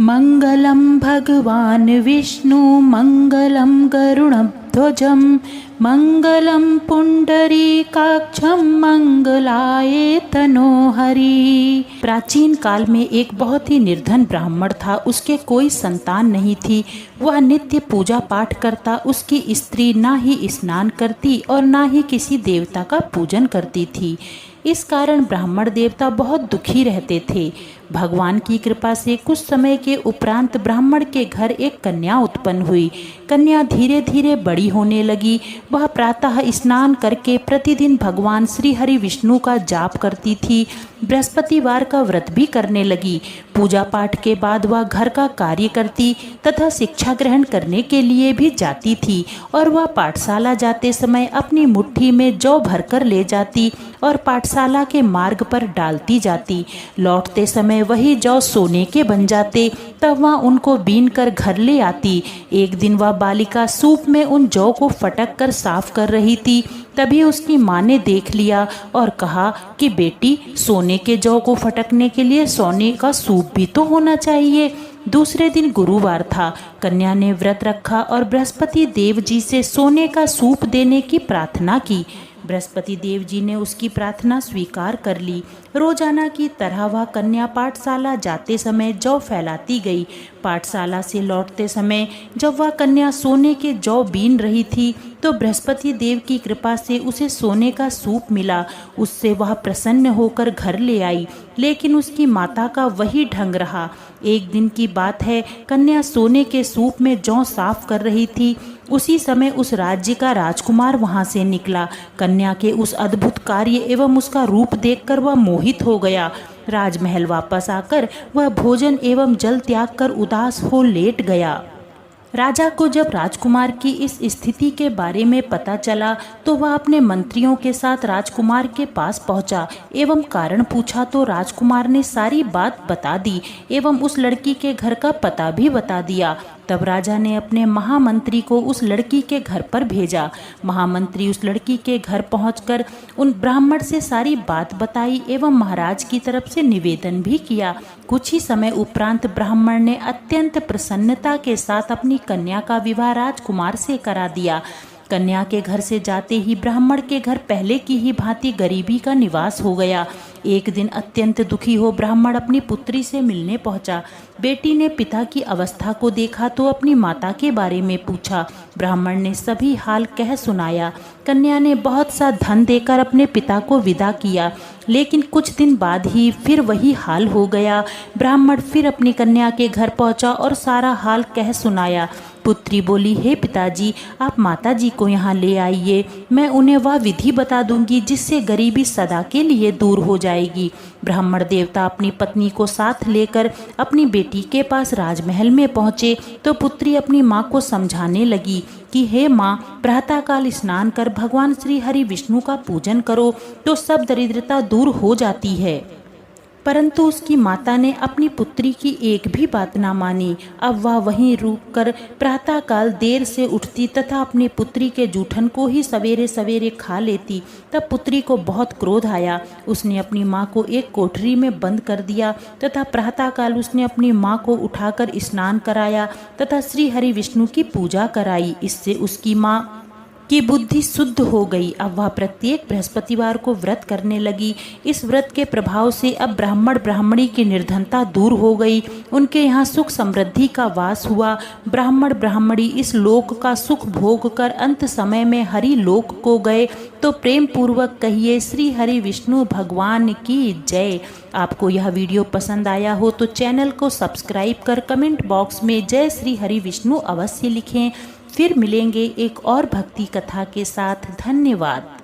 मंगलम भगवान विष्णु मंगलम गरुड़ध्वजं मंगलम पुंडरीकाक्षं मंगलाय तनोहरि। प्राचीन काल में एक बहुत ही निर्धन ब्राह्मण था। उसके कोई संतान नहीं थी। वह नित्य पूजा पाठ करता। उसकी स्त्री ना ही स्नान करती और ना ही किसी देवता का पूजन करती थी। इस कारण ब्राह्मण देवता बहुत दुखी रहते थे। भगवान की कृपा से कुछ समय के उपरांत ब्राह्मण के घर एक कन्या उत्पन्न हुई। कन्या धीरे धीरे बड़ी होने लगी। वह प्रातः स्नान करके प्रतिदिन भगवान श्री हरि विष्णु का जाप करती थी। बृहस्पतिवार का व्रत भी करने लगी। पूजा पाठ के बाद वह घर का कार्य करती तथा शिक्षा ग्रहण करने के लिए भी जाती थी। और वह पाठशाला जाते समय अपनी मुट्ठी में जौ भरकर ले जाती और पाठशाला के मार्ग पर डालती जाती। लौटते समय वही जौ सोने के बन जाते। तब वह उनको बीन कर घर ले आती। एक दिन वह बालिका सूप में उन जौ को फटक कर साफ कर रही थी। तभी उसकी माँ ने देख लिया और कहा कि बेटी, सोने के जौ को फटकने के लिए सोने का सूप भी तो होना चाहिए। दूसरे दिन गुरुवार था। कन्या ने व्रत रखा और बृहस्पति देव जी से सोने का सूप देने की प्रार्थना की। बृहस्पति देव जी ने उसकी प्रार्थना स्वीकार कर ली। रोजाना की तरह वह कन्या पाठशाला जाते समय जौ फैलाती गई। पाठशाला से लौटते समय जब वह कन्या सोने के जौ बीन रही थी तो बृहस्पति देव की कृपा से उसे सोने का सूप मिला। उससे वह प्रसन्न होकर घर ले आई। लेकिन उसकी माता का वही ढंग रहा। एक दिन की बात है, कन्या सोने के सूप में जौ साफ कर रही थी। उसी समय उस राज्य का राजकुमार वहां से निकला। कन्या के उस अद्भुत कार्य एवं उसका रूप देखकर वह मोहित हो गया। राजमहल वापस आकर वह भोजन एवं जल त्याग कर उदास हो लेट गया। राजा को जब राजकुमार की इस स्थिति के बारे में पता चला तो वह अपने मंत्रियों के साथ राजकुमार के पास पहुंचा एवं कारण पूछा तो राजकुमार ने सारी बात बता दी एवं उस लड़की के घर का पता भी बता दिया। तब राजा ने अपने महामंत्री को उस लड़की के घर पर भेजा। महामंत्री उस लड़की के घर पहुंचकर उन ब्राह्मण से सारी बात बताई एवं महाराज की तरफ से निवेदन भी किया। कुछ ही समय उपरांत ब्राह्मण ने अत्यंत प्रसन्नता के साथ अपनी कन्या का विवाह राजकुमार से करा दिया। कन्या के घर से जाते ही ब्राह्मण के घर पहले की ही भांति गरीबी का निवास हो गया। एक दिन अत्यंत दुखी हो ब्राह्मण अपनी पुत्री से मिलने पहुंचा। बेटी ने पिता की अवस्था को देखा तो अपनी माता के बारे में पूछा। ब्राह्मण ने सभी हाल कह सुनाया। कन्या ने बहुत सा धन देकर अपने पिता को विदा किया। लेकिन कुछ दिन बाद ही फिर वही हाल हो गया। ब्राह्मण फिर अपनी कन्या के घर पहुंचा और सारा हाल कह सुनाया। पुत्री बोली, हे पिताजी, आप माताजी को यहाँ ले आइए। मैं उन्हें वह विधि बता दूंगी जिससे गरीबी सदा के लिए दूर हो जाएगी। ब्राह्मण देवता अपनी पत्नी को साथ लेकर अपनी बेटी के पास राजमहल में पहुँचे तो पुत्री अपनी माँ को समझाने लगी कि हे माँ, प्रातःकाल स्नान कर भगवान श्री हरि विष्णु का पूजन करो तो सब दरिद्रता दूर हो जाती है। परंतु उसकी माता ने अपनी पुत्री की एक भी बात ना मानी। अब वह वहीं रुककर प्रातःकाल देर से उठती तथा अपनी पुत्री के जूठन को ही सवेरे सवेरे खा लेती। तब पुत्री को बहुत क्रोध आया। उसने अपनी माँ को एक कोठरी में बंद कर दिया तथा प्रातःकाल उसने अपनी माँ को उठाकर स्नान कराया तथा श्री हरि विष्णु की पूजा कराई। इससे उसकी माँ की बुद्धि शुद्ध हो गई। अब वह प्रत्येक बृहस्पतिवार को व्रत करने लगी। इस व्रत के प्रभाव से अब ब्राह्मण ब्राह्मणी की निर्धनता दूर हो गई। उनके यहाँ सुख समृद्धि का वास हुआ। ब्राह्मण ब्राह्मणी इस लोक का सुख भोग कर अंत समय में हरि लोक को गए। तो प्रेम पूर्वक कहिए श्री हरि विष्णु भगवान की जय। आपको यह वीडियो पसंद आया हो तो चैनल को सब्सक्राइब कर कमेंट बॉक्स में जय श्री हरि विष्णु अवश्य लिखें। फिर मिलेंगे एक और भक्ति कथा के साथ। धन्यवाद।